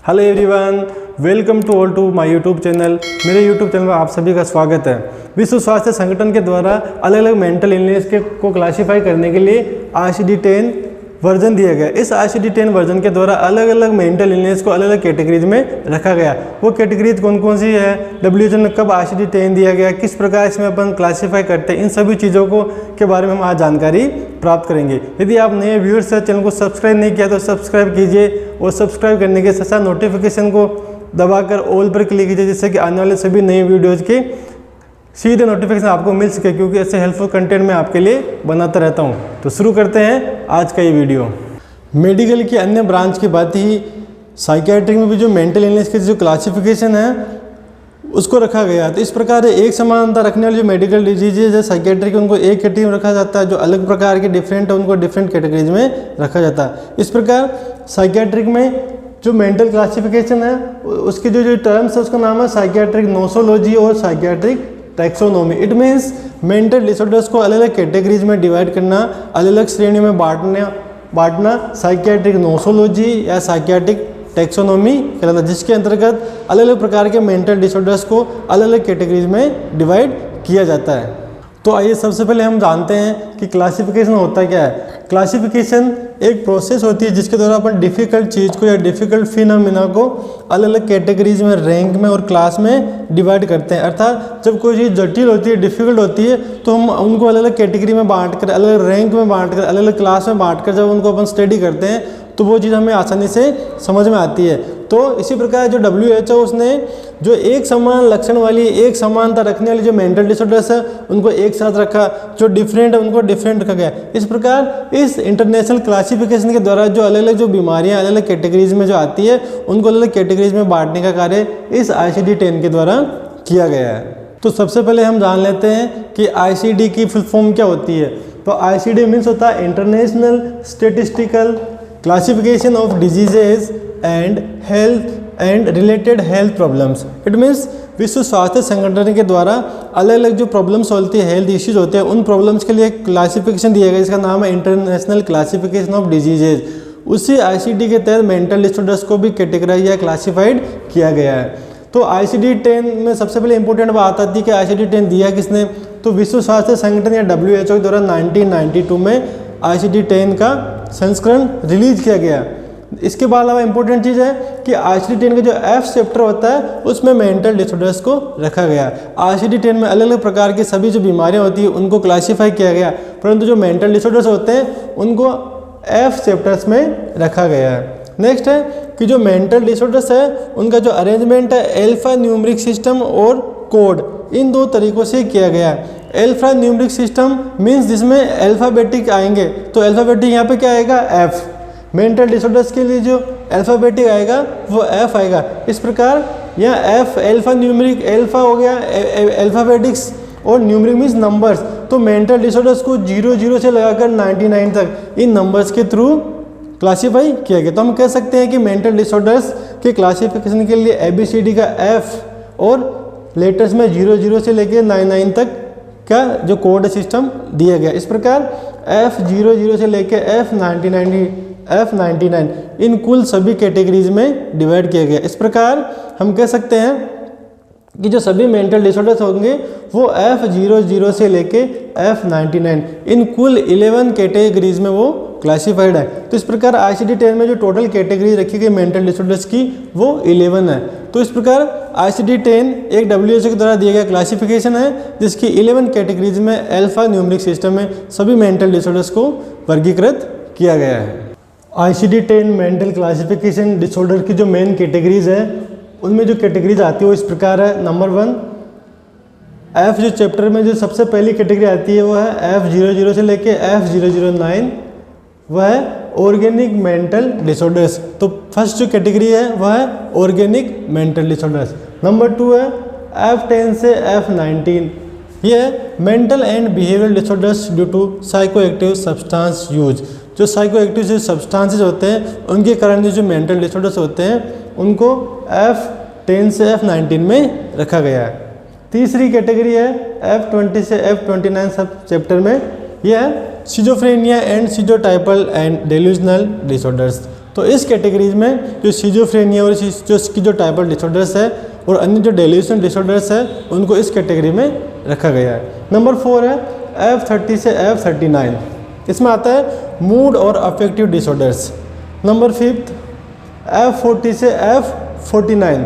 Hello everyone, welcome to all to my YouTube channel. मेरे YouTube channel में आप सभी का स्वागत है। विश्व स्वास्थ्य संगठन के द्वारा अलग अलग मेंटल इलनेस को क्लासीफाई करने के लिए ICD-10 वर्जन दिया गया। इस ICD-10 वर्जन के द्वारा अलग अलग मेंटल इलनेस को अलग अलग कैटेगरीज में रखा गया। वो कैटेगरीज कौन कौन सी है, WHO ने कब ICD-10 दिया गया, किस प्रकार इसमें अपन क्लासीफाई करते हैं, इन सभी चीज़ों को के बारे में हम आज जानकारी प्राप्त करेंगे। यदि आप नए व्यूअर्स हैं, चैनल को सब्सक्राइब नहीं किया तो सब्सक्राइब कीजिए और सब्सक्राइब करने के साथ साथ नोटिफिकेशन को दबाकर ऑल पर क्लिक कीजिए, जिससे कि आने वाले सभी नए वीडियोज़ के सीधे नोटिफिकेशन आपको मिल सके, क्योंकि ऐसे हेल्पफुल कंटेंट मैं आपके लिए बनाता रहता हूं। तो शुरू करते हैं आज का ये वीडियो। मेडिकल की अन्य ब्रांच की बात ही साइकियाट्रिक में भी जो मेंटल इलनेस की जो क्लासिफिकेशन है उसको रखा गया। तो इस प्रकार एक समानता रखने वाली जो मेडिकल डिजीजेज है साइकियाट्रिक, उनको एक कैटेगरी में रखा जाता है, जो अलग प्रकार के डिफरेंट है उनको डिफरेंट कैटेगरीज में रखा जाता है। इस प्रकार साइकियाट्रिक में जो मेंटल क्लासिफिकेशन है उसके जो टर्म्स है उसका नाम है साइकियाट्रिक नोसोलॉजी और psychiatric taxonomy. It means mental disorders को अलग अलग कैटेगरीज में डिवाइड करना, अलग अलग श्रेणियों में बांटना साइकियाट्रिक नोसोलॉजी या साइकियाट्रिक टैक्सोनॉमी कहलाता है, जिसके अंतर्गत अलग अलग प्रकार के मेंटल डिसऑर्डर्स को अलग अलग कैटेगरीज में डिवाइड किया जाता है। तो आइए सबसे पहले हम जानते हैं कि क्लासिफिकेशन होता क्या है। क्लासिफिकेशन एक प्रोसेस होती है जिसके द्वारा अपन डिफ़िकल्ट चीज़ को या डिफ़िकल्ट फिनोमिना को अलग अलग कैटेगरीज में, रैंक में और क्लास में डिवाइड करते हैं। अर्थात जब कोई चीज़ जटिल होती है, डिफ़िकल्ट होती है, तो हम उनको अलग अलग कैटेगरी में बांट कर, अलग अलग रैंक में बांट कर, अलग अलग क्लास में बांट कर जब उनको अपन स्टडी करते हैं तो वो चीज़ हमें आसानी से समझ में आती है। तो इसी प्रकार जो WHO उसने जो एक समान लक्षण वाली, एक समानता रखने वाली जो मेंटल डिसऑर्डर्स है उनको एक साथ रखा, जो डिफरेंट है उनको डिफरेंट रखा गया। इस प्रकार इस इंटरनेशनल क्लासिफिकेशन के द्वारा जो अलग अलग जो बीमारियां अलग अलग कैटेगरीज में जो आती है उनको अलग अलग कैटेगरीज में बांटने का कार्य इस ICD-10 के द्वारा किया गया है। तो सबसे पहले हम जान लेते हैं कि ICD की फुल फॉर्म क्या होती है। तो ICD मीन्स होता है international statistical classification of diseases and health and related health problems. It means विश्व स्वास्थ्य संगठन के द्वारा अलग अलग जो प्रॉब्लम्स होती है, हेल्थ इश्यूज होते हैं, उन प्रॉब्लम्स के लिए क्लासिफिकेशन दिया गया, इसका नाम है इंटरनेशनल क्लासिफिकेशन ऑफ डिजीजेज। उसी ICD के तहत मेंटल डिसऑर्डर्स को भी कैटेगराइज या क्लासिफाइड किया गया है। तो ICD-10 में सबसे पहले इंपॉर्टेंट बात आती है कि ICD-10 दिया किसने। तो विश्व स्वास्थ्य संगठन या WHO के द्वारा 1992 में ICD-10 का संस्करण रिलीज किया गया। इसके बाद अलावा इंपॉर्टेंट चीज़ है कि ICD-10 का जो F चैप्टर होता है उसमें मेंटल डिसऑर्डर्स को रखा गया। ICD-10 में अलग अलग प्रकार की सभी जो बीमारियां होती है उनको क्लासीफाई किया गया, परंतु जो मेंटल डिसऑर्डर्स होते हैं उनको F चैप्टर्स में रखा गया है। नेक्स्ट है कि जो मेंटल डिसऑर्डर्स है उनका जो अरेंजमेंट है अल्फा न्यूमेरिक सिस्टम और कोड, इन दो तरीक़ों से किया गया है। अल्फा न्यूमेरिक सिस्टम मीन्स जिसमें अल्फ़ाबेटिक आएंगे, तो अल्फ़ाबेटिक यहाँ पे क्या आएगा, F। मेंटल डिसऑर्डर्स के लिए जो अल्फ़ाबेटिक आएगा वो F आएगा। इस प्रकार यहाँ F अल्फा न्यूमेरिक, अल्फा हो गया अल्फ़ाबेटिक्स और न्यूमेरिक मीन्स नंबर्स। तो मेंटल डिसऑर्डर्स को 00 से लगाकर 99 तक इन नंबर्स के थ्रू क्लासीफाई किया गया। तो हम कह सकते हैं कि मेंटल डिसऑर्डर्स के क्लासिफिकेशन के लिए ABCD का F और लेटर्स में 00 से लेकर 99 तक का जो कोड सिस्टम दिया गया। इस प्रकार F00 से लेकर F99 इन कुल सभी कैटेगरीज में डिवाइड किया गया। इस प्रकार हम कह सकते हैं कि जो सभी मेंटल डिसऑर्डर्स होंगे वो F00 से लेके F99 इन कुल 11 कैटेगरीज में वो क्लासिफाइड है। तो इस प्रकार ICD-10 में जो टोटल कैटेगरी रखी गई मेंटल डिसऑर्डर्स की वो 11 है। तो इस प्रकार ICD-10 एक WHO के द्वारा दिया गया क्लासिफिकेशन है जिसकी 11 कैटेगरीज में अल्फा न्यूमेरिक सिस्टम में सभी मेंटल डिसऑर्डर्स को वर्गीकृत किया गया है। ICD-10 मेंटल क्लासिफिकेशन डिसऑर्डर की जो मेन कैटेगरीज है उनमें जो कैटेगरीज आती है वो इस प्रकार है। नंबर 1, F जो चैप्टर में जो सबसे पहली कैटेगरी आती है वो है F00 से लेके F009, वह है ऑर्गेनिक मेंटल डिसऑर्डर्स। तो फर्स्ट जो कैटेगरी है वह है ऑर्गेनिक मेंटल डिसऑर्डर्स। नंबर 2 है F10 से F19, ये है mental and behavioural disorders due to psychoactive substance use. जो साइकोएक्टिव जो सब्सटेंसेस होते हैं उनके कारण जो मेंटल डिसऑर्डर्स होते हैं उनको F10 से F19 में रखा गया है। तीसरी कैटेगरी है F20 से F29 सब चैप्टर में, यह है schizophrenia and schizotypal and delusional disorders. तो इस कैटेगरीज में जो सिजोफ्रेनिया और जो इसकी जो टाइपल डिसऑर्डर्स है और अन्य जो डेल्यूशन डिसऑर्डर्स है उनको इस कैटेगरी में रखा गया है। नंबर 4 है F30 से F39, इसमें आता है मूड और अफेक्टिव डिसऑर्डर्स। नंबर 5 F40 से F49,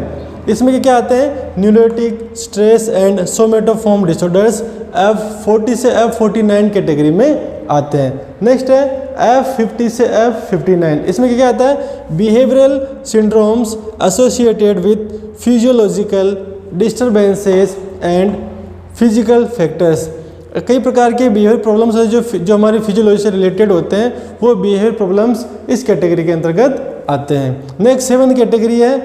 इसमें क्या आते हैं neurotic, stress and somatoform disorders F40 से F49 कैटेगरी में आते हैं। नेक्स्ट है F50 से F59, इसमें क्या आता है behavioural syndromes associated with physiological disturbances and physical factors. कई प्रकार के बिहेवियर प्रॉब्लम्स है जो हमारी फिजियोलॉजी से रिलेटेड होते हैं, वो बिहेवियर प्रॉब्लम्स इस कैटेगरी के अंतर्गत आते हैं। नेक्स्ट 7th कैटेगरी है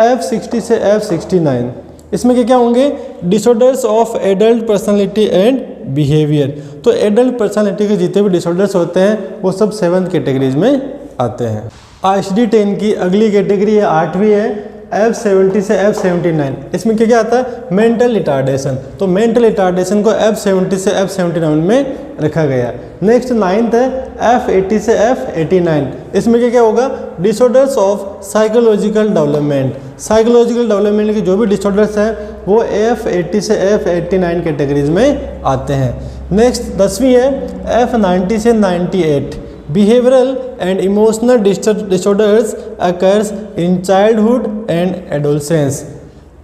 F60 से F69, इसमें क्या होंगे disorders of adult personality and behaviour. तो एडल्ट पर्सनालिटी के जितने भी डिसऑर्डर्स होते हैं वो सब 7th कैटेगरीज में आते हैं। ICD-10 की अगली कैटेगरी है 8वीं है F70 से F79, इसमें क्या आता है मेंटल रिटार्डेशन। तो मेंटल रिटार्डेशन को F70 से F79 में रखा गया। नेक्स्ट 9th है F80 से F89, इसमें क्या होगा disorders of psychological development. Psychological development के जो भी डिसऑर्डर्स हैं वो F80 से F89 कैटेगरीज में आते हैं। नेक्स्ट 10वीं है F90 से 98, behavioural and emotional disorders occurs in childhood and adolescence.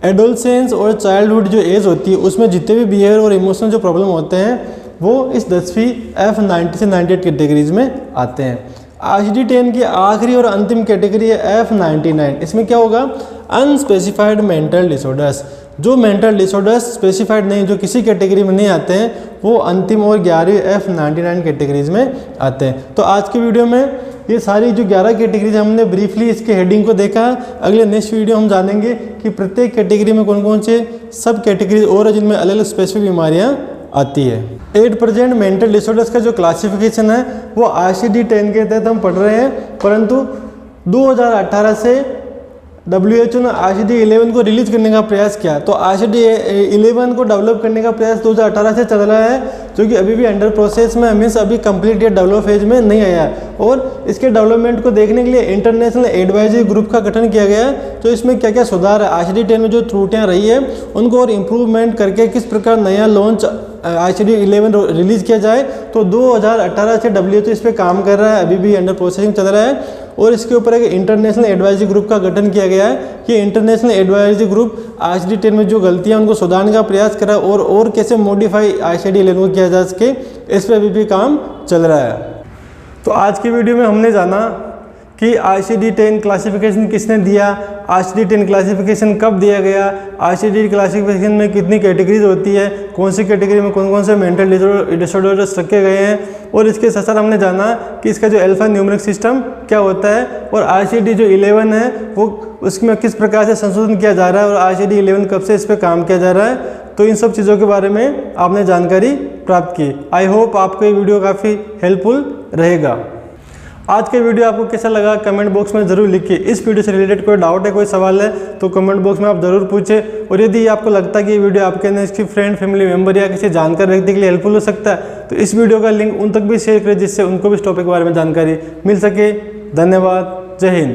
Adolescence और चाइल्डहुड जो एज होती है उसमें जितने भी बिहेवियर और इमोशनल जो प्रॉब्लम होते हैं वो इस 10वीं F90 से 98 कैटेगरीज में आते हैं। ICD-10 की आखिरी और अंतिम कैटेगरी है F99, इसमें क्या होगा अनस्पेसिफाइड मेंटल डिसऑर्डर्स। जो मेंटल डिसऑर्डर्स स्पेसिफाइड नहीं, जो किसी कैटेगरी में नहीं आते हैं, वो अंतिम और 11वीं F99 कैटेगरीज में आते हैं। तो आज की वीडियो में ये सारी जो 11 कैटेगरीज हमने ब्रीफली इसके हेडिंग को देखा। अगले नेक्स्ट वीडियो हम जानेंगे कि प्रत्येक कैटेगरी में कौन कौन से सब कैटेगरीज और है जिनमें अलग अलग स्पेसिफिक बीमारियाँ आती है। 8% मेंटल डिसऑर्डर्स का जो क्लासिफिकेशन है वो ICD-10 के तहत हम पढ़ रहे हैं, परंतु 2018 से WHO ने ICD-11 को रिलीज करने का प्रयास किया। तो ICD-11 को डेवलप करने का प्रयास 2018 से चल रहा है, जो कि अभी भी अंडर प्रोसेस में, मीन्स अभी कंप्लीट या डेवलप फेज में नहीं आया। और इसके डेवलपमेंट को देखने के लिए इंटरनेशनल एडवाइजरी ग्रुप का गठन किया गया है। तो इसमें क्या क्या सुधार है, ICD-10 में जो त्रुटियाँ रही है उनको और इम्प्रूवमेंट करके किस प्रकार नया लॉन्च ICD-11 रिलीज किया जाए। तो 2018 से WHO इस पर काम कर रहा है, अभी भी अंडर प्रोसेसिंग चल रहा है। और इसके ऊपर एक इंटरनेशनल एडवाइजरी ग्रुप का गठन किया गया है कि इंटरनेशनल एडवाइजरी ग्रुप ICD-10 में जो गलतियां उनको सुधारने का प्रयास कर रहा है और कैसे मॉडिफाई ICD-11 को किया जा सके, इस पर अभी भी काम चल रहा है। तो आज की वीडियो में हमने जाना कि ICD-10 क्लासिफिकेशन किसने दिया, ICD-10 क्लासिफिकेशन कब दिया गया, ICD क्लासिफिकेशन में कितनी कैटेगरीज होती है, कौन सी कैटेगरी में कौन कौन से मेंटल डिसऑर्डर्स रखे गए हैं, और इसके साथ साथ हमने जाना कि इसका जो अल्फा न्यूमेरिक सिस्टम क्या होता है, और ICD जो 11 है वो उसमें किस प्रकार से संशोधन किया जा रहा है, और ICD-11 कब से इस पर काम किया जा रहा है। तो इन सब चीज़ों के बारे में आपने जानकारी प्राप्त की। आई होप आपको ये वीडियो काफ़ी हेल्पफुल रहेगा। आज का वीडियो आपको कैसा लगा कमेंट बॉक्स में ज़रूर लिखिए। इस वीडियो से रिलेटेड कोई डाउट है, कोई सवाल है तो कमेंट बॉक्स में आप ज़रूर पूछें। और यदि आपको लगता है कि ये वीडियो आपके अंदर इसकी फ्रेंड, फैमिली मेम्बर या किसी जानकार व्यक्ति के लिए हेल्पफुल हो सकता है, तो इस वीडियो का लिंक उन तक भी शेयर करें जिससे उनको भी इस टॉपिक के बारे में जानकारी मिल सके। धन्यवाद। जय हिंद।